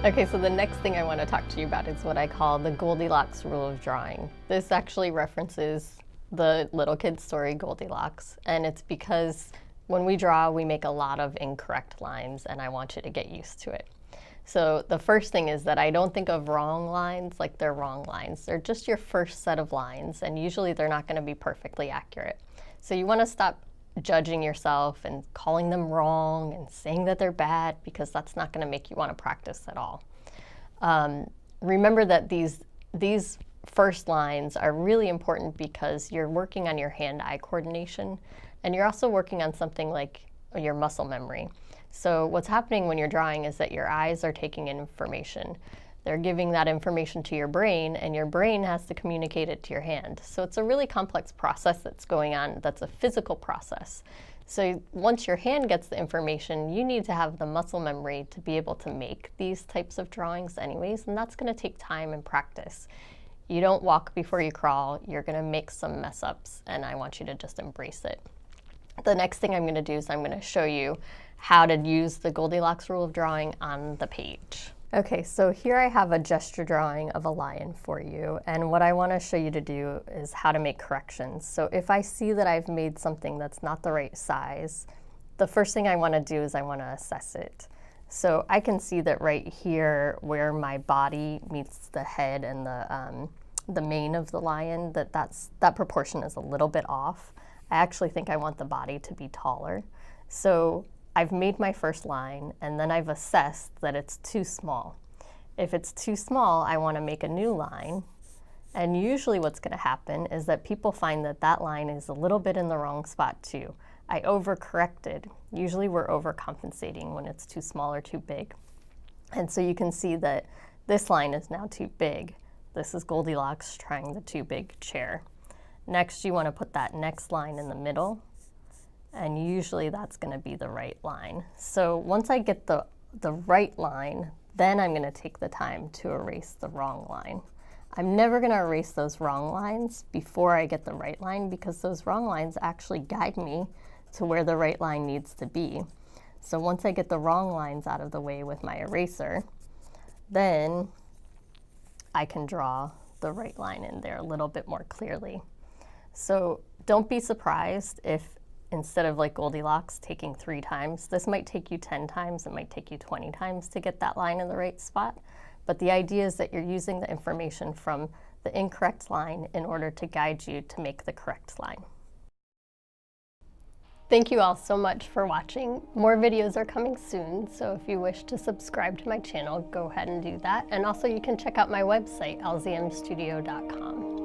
Okay, so the next thing I want to talk to you about is what I call the Goldilocks rule of drawing. This actually references the little kid's story Goldilocks, and it's because when we draw, we make a lot of incorrect lines, and I want you to get used to it. So the first thing is that I don't think of wrong lines like they're wrong lines. They're just your first set of lines, and usually they're not going to be perfectly accurate. So you want to stop judging yourself and calling them wrong and saying that they're bad, because that's not going to make you want to practice at all. Remember that these first lines are really important because you're working on your hand-eye coordination, and you're also working on something like your muscle memory. So what's happening when you're drawing is that your eyes are taking in information. They're giving that information to your brain, and your brain has to communicate it to your hand. So it's a really complex process that's going on, that's a physical process. So once your hand gets the information, you need to have the muscle memory to be able to make these types of drawings anyways, and that's going to take time and practice. You don't walk before you crawl. You're going to make some mess ups, and I want you to just embrace it. The next thing I'm going to do is I'm going to show you how to use the Goldilocks rule of drawing on the page. Okay, so here I have a gesture drawing of a lion for you, and what I want to show you to do is how to make corrections. So if I see that I've made something that's not the right size, the first thing I want to do is I want to assess it. So I can see that right here where my body meets the head and the mane of the lion, that proportion is a little bit off. I actually think I want the body to be taller. So I've made my first line, and then I've assessed that it's too small. If it's too small, I want to make a new line. And usually what's going to happen is that people find that that line is a little bit in the wrong spot too. I overcorrected. Usually we're overcompensating when it's too small or too big. And so you can see that this line is now too big. This is Goldilocks trying the too big chair. Next, you want to put that next line in the middle, and usually that's going to be the right line. So once I get the right line, then I'm going to take the time to erase the wrong line. I'm never going to erase those wrong lines before I get the right line, because those wrong lines actually guide me to where the right line needs to be. So once I get the wrong lines out of the way with my eraser, then I can draw the right line in there a little bit more clearly. So don't be surprised if instead of like Goldilocks taking 3 times, this might take you 10 times, it might take you 20 times to get that line in the right spot. But the idea is that you're using the information from the incorrect line in order to guide you to make the correct line. Thank you all so much for watching. More videos are coming soon, so if you wish to subscribe to my channel, go ahead and do that. And also you can check out my website, lzmstudio.com.